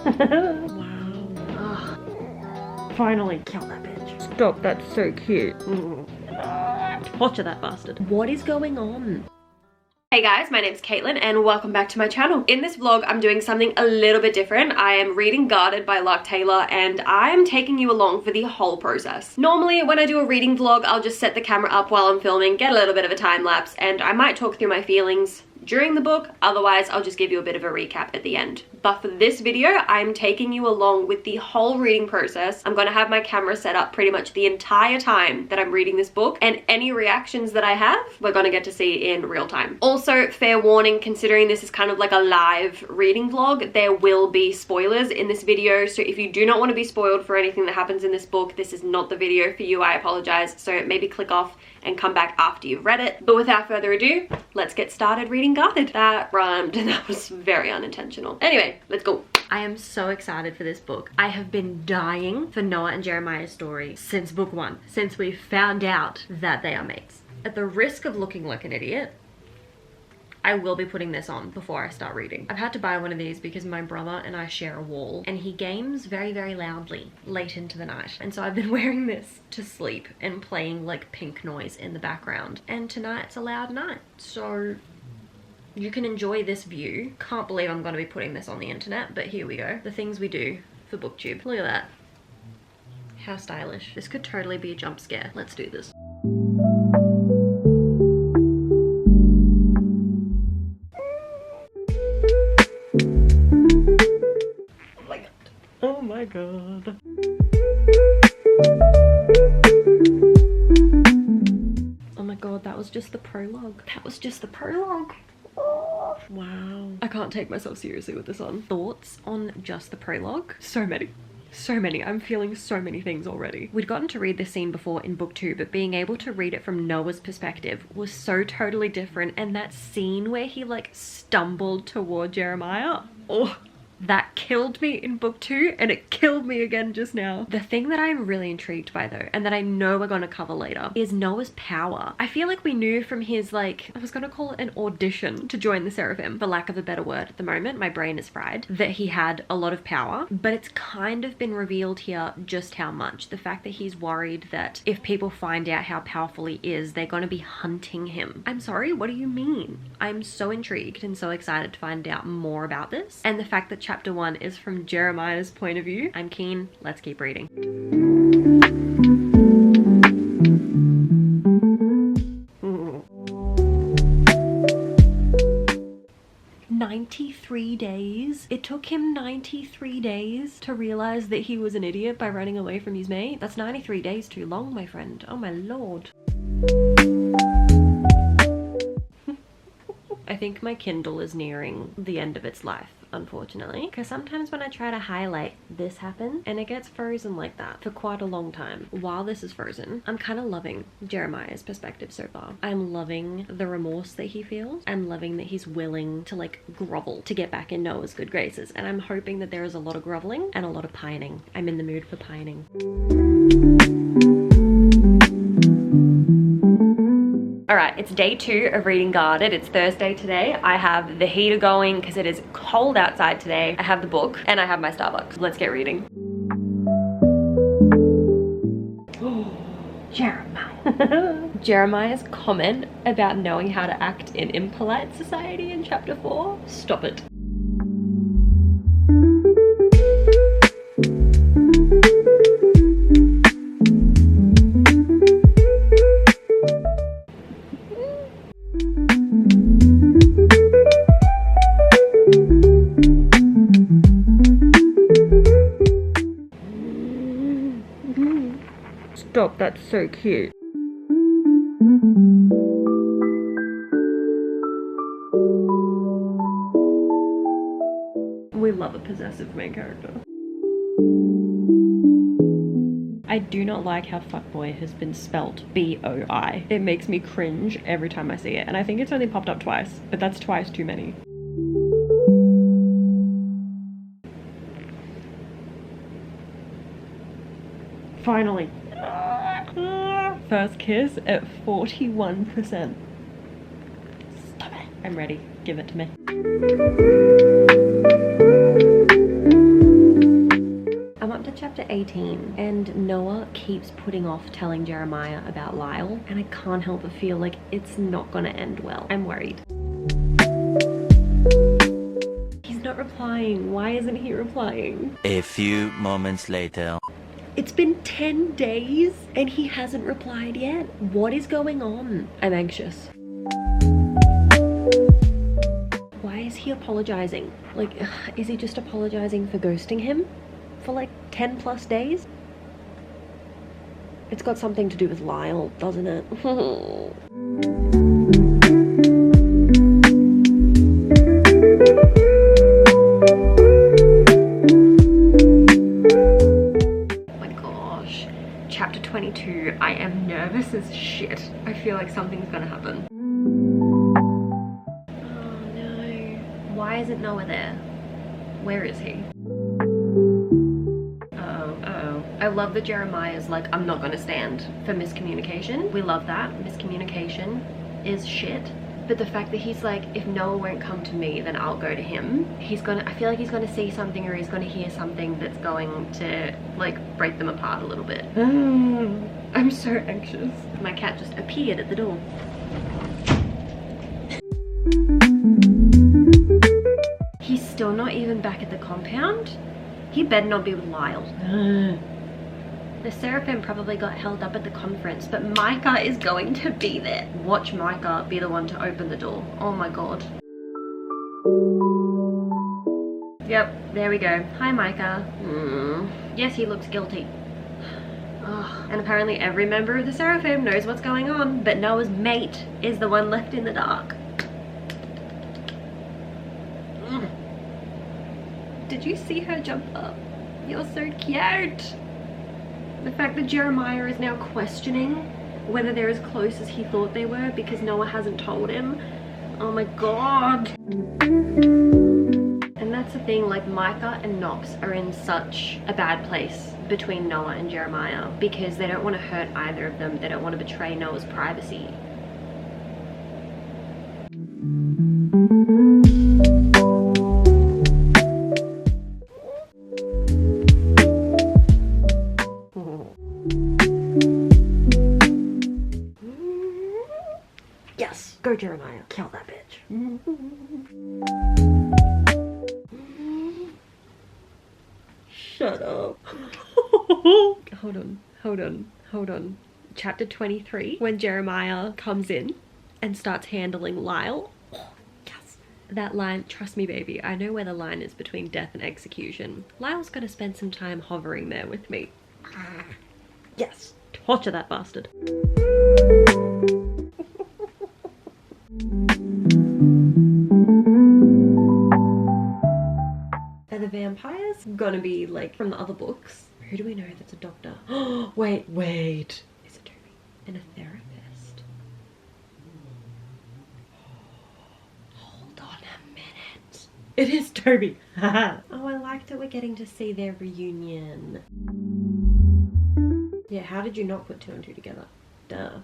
Wow. Ugh. Finally, kill that bitch. Stop, that's so cute. Torture that bastard. What is going on? Hey guys, my name's Caitlin and welcome back to my channel. In this vlog, I'm doing something a little bit different. I am reading Guarded by Lark and I'm taking you along for the whole process. Normally, when I do a reading vlog, I'll just set the camera up while I'm filming, get a little bit of a time lapse, and I might talk through my feelings during the book. Otherwise, I'll just give you a bit of a recap at the end. But for this video, I'm taking you along with the whole reading process. I'm going to have my camera set up pretty much the entire time that I'm reading this book, and any reactions that I have, we're going to get to see in real time. Also, fair warning, considering this is kind of like a live reading vlog, there will be spoilers in this video. So if you do not want to be spoiled for anything that happens in this book, this is not the video for you. I apologize. So maybe click off and come back after you've read it. But without further ado, let's get started reading Guarded. That rhymed and that was very unintentional. Anyway, let's go. I am so excited for this book. I have been dying for Noah and Jeremiah's story since book one, since we found out that they are mates. At the risk of looking like an idiot, I will be putting this on before I start reading. I've had to buy one of these because my brother and I share a wall and he games very, very loudly late into the night. And so I've been wearing this to sleep and playing like pink noise in the background. And tonight's a loud night. So you can enjoy this view. Can't believe I'm gonna be putting this on the internet, but here we go. The things we do for BookTube. Look at that. How stylish. This could totally be a jump scare. Let's do this. Oh my god. Oh my god, that was just the prologue. That was just the prologue. Oh, wow. I can't take myself seriously with this on. Thoughts on just the prologue? So many. So many. I'm feeling so many things already. We'd gotten to read this scene before in book 2, but being able to read it from Noah's perspective was so totally different. And that scene where he like stumbled toward Jeremiah, oh, that killed me in book 2 and it killed me again just now. The thing that I'm really intrigued by though, and that I know we're going to cover later, is Noah's power. I feel like we knew from his like, I was going to call it an audition to join the Seraphim, for lack of a better word at the moment, my brain is fried, that he had a lot of power, but it's kind of been revealed here just how much. The fact that he's worried that if people find out how powerful he is, they're going to be hunting him. I'm sorry, what do you mean? I'm so intrigued and so excited to find out more about this. And the fact that Chapter 1 is from Jeremiah's point of view. I'm keen. Let's keep reading. 93 days? It took him 93 days to realize that he was an idiot by running away from his mate? That's 93 days too long, my friend. Oh my lord. I think my Kindle is nearing the end of its life, unfortunately, because sometimes when I try to highlight, this happens and it gets frozen like that for quite a long time. While this is frozen, I'm kind of loving Jeremiah's perspective so far. I'm loving the remorse that he feels. I'm loving that he's willing to like grovel to get back in Noah's good graces, and I'm hoping that there is a lot of groveling and a lot of pining. I'm in the mood for pining. Alright, it's day 2 of reading Guarded. It's Thursday today. I have the heater going because it is cold outside today. I have the book and I have my Starbucks. Let's get reading. Jeremiah. Jeremiah's comment about knowing how to act in impolite society in chapter 4. Stop it. Stop, that's so cute. We love a possessive main character. I do not like how fuckboy has been spelt B-O-I. It makes me cringe every time I see it, and I think it's only popped up twice, but that's twice too many. Finally. First kiss at 41%. Stop it. I'm ready. Give it to me. 18 and Noah keeps putting off telling Jeremiah about Lyle, and I can't help but feel like it's not gonna end well. I'm worried. He's not replying. Why isn't he replying? A few moments later. It's been 10 days and he hasn't replied yet. What is going on? I'm anxious. Why is he apologizing? Like, is he just apologizing for ghosting him for like 10 plus days? It's got something to do with Lyle, doesn't it? Chapter 22, I am nervous as shit. I feel like something's gonna happen. Oh no. Why isn't Noah there? Where is he? Uh-oh. I love that Jeremiah's like, I'm not gonna stand for miscommunication. We love that. Miscommunication is shit. But the fact that he's like, if Noah won't come to me, then I'll go to him. I feel like he's gonna see something or he's gonna hear something that's going to like break them apart a little bit. I'm so anxious. My cat just appeared at the door. He's still not even back at the compound. He better not be with Lyle. The Seraphim probably got held up at the conference, but Micah is going to be there. Watch Micah be the one to open the door. Oh my god. Yep, there we go. Hi Micah. Yes, he looks guilty. Oh, and apparently every member of the Seraphim knows what's going on, but Noah's mate is the one left in the dark. Did you see her jump up? You're so cute. The fact that Jeremiah is now questioning whether they're as close as he thought they were because Noah hasn't told him. Oh my god. And that's the thing, like Micah and Knox are in such a bad place between Noah and Jeremiah because they don't want to hurt either of them. They don't want to betray Noah's privacy. Yes, go Jeremiah, kill that bitch. Shut up. Hold on. Chapter 23, when Jeremiah comes in and starts handling Lyle. Oh, yes. That line, trust me baby, I know where the line is between death and execution. Lyle's gonna spend some time hovering there with me. Yes, torture that bastard. Are the vampires gonna be like from the other books? Who do we know that's a doctor? Oh, wait. Is it Toby? And a therapist? Hold on a minute. It is Toby. Oh, I like that we're getting to see their reunion. Yeah, how did you not put 2 and 2 together? Duh.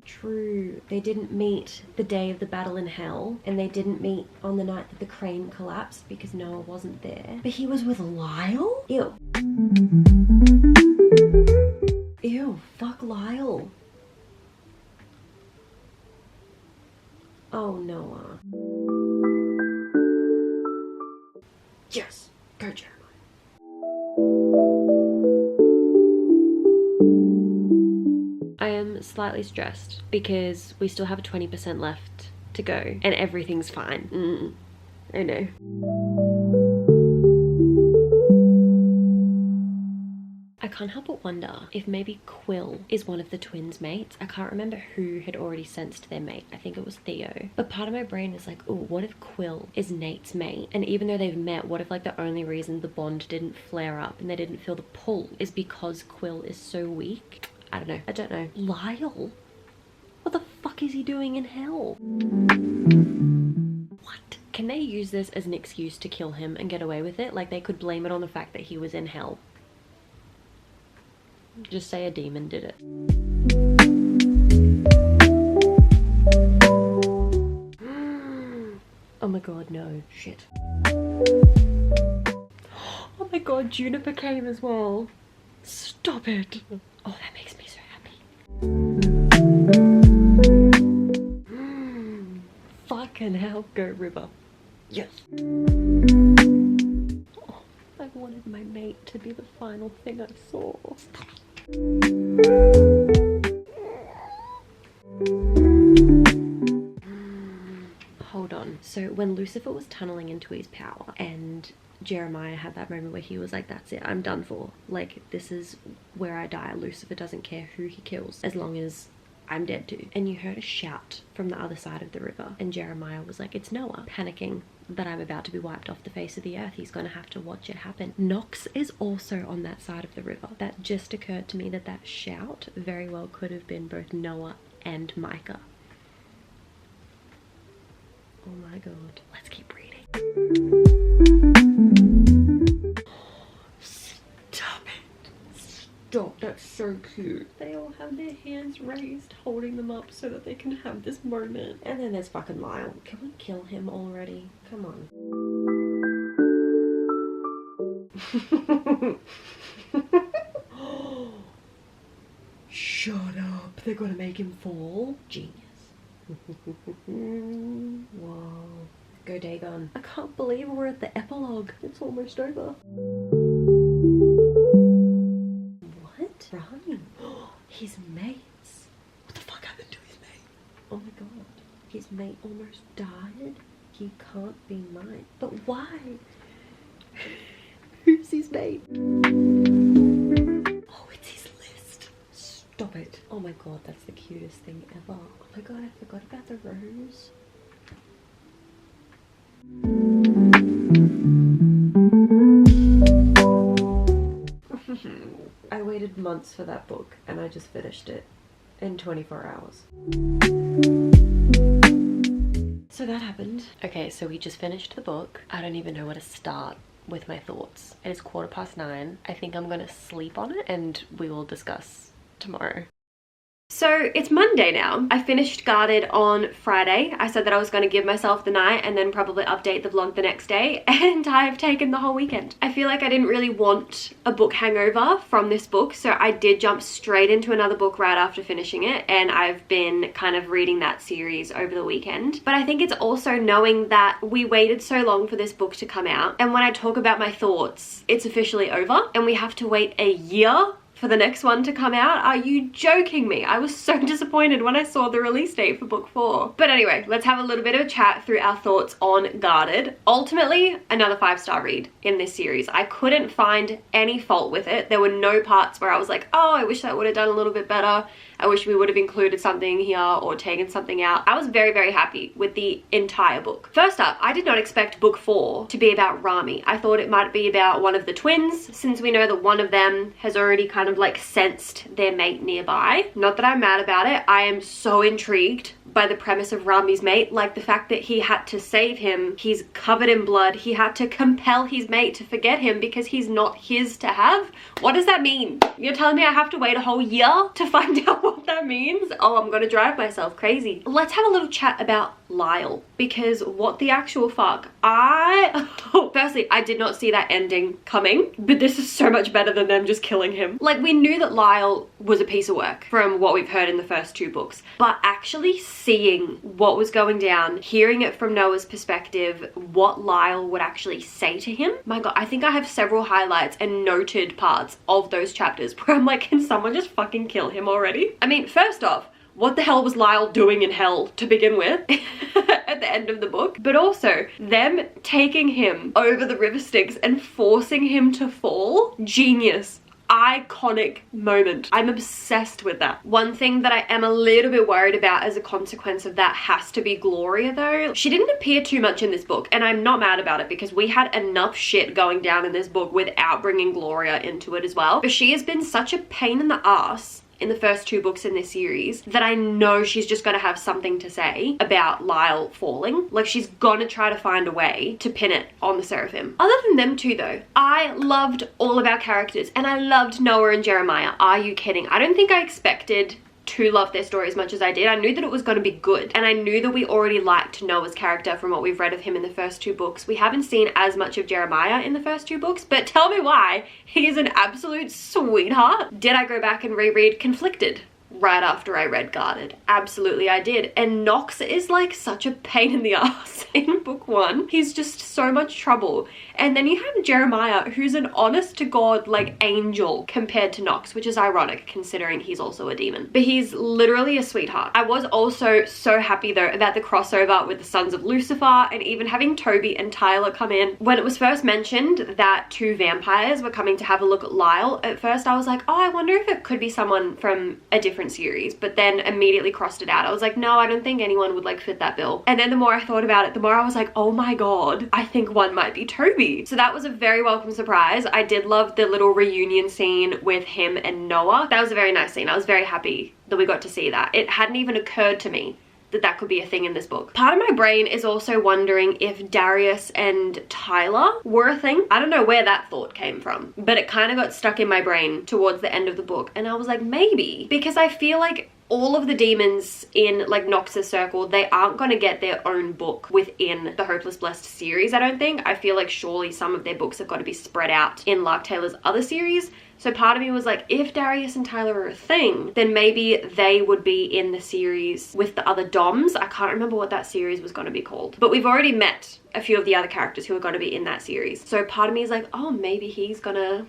True. They didn't meet the day of the battle in hell, and they didn't meet on the night that the crane collapsed because Noah wasn't there. But he was with Lyle? Ew. Ew, fuck Lyle. Oh, Noah. Yes, go Jeremiah. I am slightly stressed because we still have 20% left to go and everything's fine. I know. I can't help but wonder if maybe Quill is one of the twins' mates. I can't remember who had already sensed their mate. I think it was Theo. But part of my brain is like, oh, what if Quill is Nate's mate? And even though they've met, what if like the only reason the bond didn't flare up and they didn't feel the pull is because Quill is so weak? I don't know. Lyle? What the fuck is he doing in hell? What? Can they use this as an excuse to kill him and get away with it? Like they could blame it on the fact that he was in hell. Just say a demon did it. Oh my god, no. Shit. Oh my god, Juniper came as well. Stop it. Oh, that makes me so happy. Fucking hell, go River. Yes. Oh, I wanted my mate to be the final thing I saw. Hold on. So when Lucifer was tunneling into his power and Jeremiah had that moment where he was like, that's it, I'm done for. Like, this is where I die. Lucifer doesn't care who he kills as long as I'm dead too. And you heard a shout from the other side of the river and Jeremiah was like, it's Noah, panicking that I'm about to be wiped off the face of the earth. He's gonna have to watch it happen. Nox is also on that side of the river. That just occurred to me that that shout very well could have been both Noah and Micah. Oh my god. Let's keep reading. Stop it. Stop. That's so cute. They all have their hands raised, holding them up so that they can have this moment. And then there's fucking Lyle. Can we kill him already? Come on. Shut up. They're gonna make him fall. Genius. Whoa. Go Dagon. I can't believe we're at the epilogue. It's almost over. What? Ryan. His mates. What the fuck happened to his mate? Oh my god. His mate almost died. He can't be mine. But why? Who's his mate? Oh, it's his list. Stop it. Oh my god, that's the cutest thing ever. Oh my god, I forgot about the rose. I waited months for that book and I just finished it in 24 hours. So that happened. Okay, so we just finished the book. I don't even know where to start with my thoughts. It is 9:15. I think I'm gonna sleep on it and we will discuss tomorrow. So it's Monday now. I finished Guarded on Friday. I said that I was going to give myself the night and then probably update the vlog the next day, and I've taken the whole weekend. I feel like I didn't really want a book hangover from this book, so I did jump straight into another book right after finishing it, and I've been kind of reading that series over the weekend. But I think it's also knowing that we waited so long for this book to come out, and when I talk about my thoughts, it's officially over, and we have to wait a year for the next one to come out. Are you joking me? I was so disappointed when I saw the release date for book 4. But anyway, let's have a little bit of a chat through our thoughts on Guarded. Ultimately, another 5-star read in this series. I couldn't find any fault with it. There were no parts where I was like, oh, I wish that would have done a little bit better. I wish we would have included something here or taken something out. I was very, very happy with the entire book. First up, I did not expect book 4 to be about Rami. I thought it might be about one of the twins, since we know that one of them has already kind of like sensed their mate nearby. Not that I'm mad about it. I am so intrigued by the premise of Rami's mate, like the fact that he had to save him. He's covered in blood. He had to compel his mate to forget him because he's not his to have. What does that mean? You're telling me I have to wait a whole year to find out what that means? Oh, I'm gonna drive myself crazy. Let's have a little chat about Lyle, because what the actual fuck? Firstly, I did not see that ending coming, but this is so much better than them just killing him. Like, we knew that Lyle was a piece of work from what we've heard in the first 2 books, but actually seeing what was going down, hearing it from Noah's perspective, what Lyle would actually say to him, my god, I think I have several highlights and noted parts of those chapters where I'm like, can someone just fucking kill him already? I mean, first off, what the hell was Lyle doing in hell to begin with at the end of the book? But also, them taking him over the river Styx and forcing him to fall? Genius. Iconic moment. I'm obsessed with that. One thing that I am a little bit worried about as a consequence of that has to be Gloria though. She didn't appear too much in this book, and I'm not mad about it because we had enough shit going down in this book without bringing Gloria into it as well. But she has been such a pain in the ass in the first 2 books in this series that I know she's just gonna have something to say about Lyle falling. Like, she's gonna try to find a way to pin it on the Seraphim. Other than them 2 though, I loved all of our characters and I loved Noah and Jeremiah. Are you kidding? I don't think I expected to love their story as much as I did. I knew that it was going to be good, and I knew that we already liked Noah's character from what we've read of him in the first 2 books. We haven't seen as much of Jeremiah in the first 2 books, but tell me why. He's an absolute sweetheart. Did I go back and reread Conflicted right after I read Guarded? Absolutely I did. And Knox is like such a pain in the ass in book 1. He's just so much trouble. And then you have Jeremiah, who's an honest to God like angel compared to Knox, which is ironic considering he's also a demon. But he's literally a sweetheart. I was also so happy though about the crossover with the Sons of Lucifer, and even having Toby and Tyler come in. When it was first mentioned that 2 vampires were coming to have a look at Lyle, at first I was like, oh, I wonder if it could be someone from a different series, but then immediately crossed it out. I was like, no, I don't think anyone would like fit that bill. And then the more I thought about it, the more I was like, oh my god, I think one might be Toby. So that was a very welcome surprise. I did love the little reunion scene with him and Noah. That was a very nice scene. I was very happy that we got to see that. It hadn't even occurred to me that that could be a thing in this book. Part of my brain is also wondering if Darius and Tyler were a thing. I don't know where that thought came from, but it kind of got stuck in my brain towards the end of the book, and I was like, maybe, because I feel like all of the demons in like Nox's circle, they aren't going to get their own book within the Hopeless Blessed series, I don't think. I feel like surely some of their books have got to be spread out in Lark Taylor's other series. So part of me was like, if Darius and Tyler are a thing, then maybe they would be in the series with the other Doms. I can't remember what that series was going to be called, but we've already met a few of the other characters who are going to be in that series. So part of me is like, oh, maybe he's gonna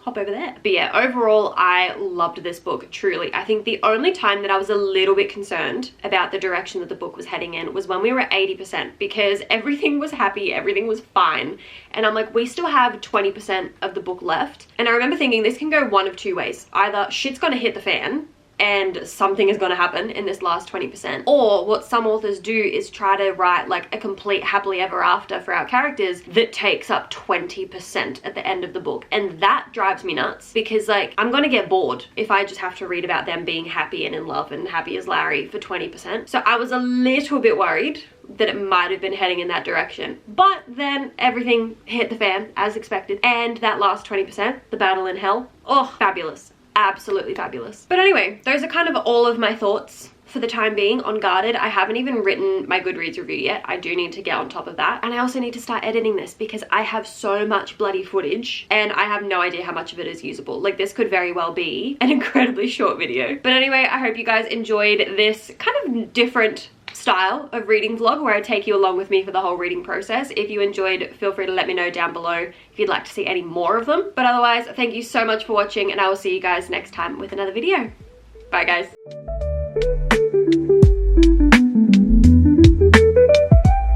hop over there. But yeah, overall, I loved this book, truly. I think the only time that I was a little bit concerned about the direction that the book was heading in was when we were at 80%, because everything was happy, everything was fine. And I'm like, we still have 20% of the book left. And I remember thinking this can go one of 2 ways. Either shit's gonna hit the fan and something is going to happen in this last 20%. Or what some authors do is try to write like a complete happily ever after for our characters that takes up 20% at the end of the book. And that drives me nuts, because like I'm going to get bored if I just have to read about them being happy and in love and happy as Larry for 20%. So I was a little bit worried that it might have been heading in that direction. But then everything hit the fan as expected. And that last 20%, the battle in hell, oh, fabulous. Absolutely fabulous. But anyway, those are kind of all of my thoughts for the time being on Guarded. I haven't even written my Goodreads review yet. I do need to get on top of that. And I also need to start editing this because I have so much bloody footage and I have no idea how much of it is usable. Like, this could very well be an incredibly short video. But anyway, I hope you guys enjoyed this kind of different style of reading vlog where I take you along with me for the whole reading process. If you enjoyed, feel free to let me know down below if you'd like to see any more of them. But otherwise, thank you so much for watching, and I will see you guys next time with another video. Bye guys.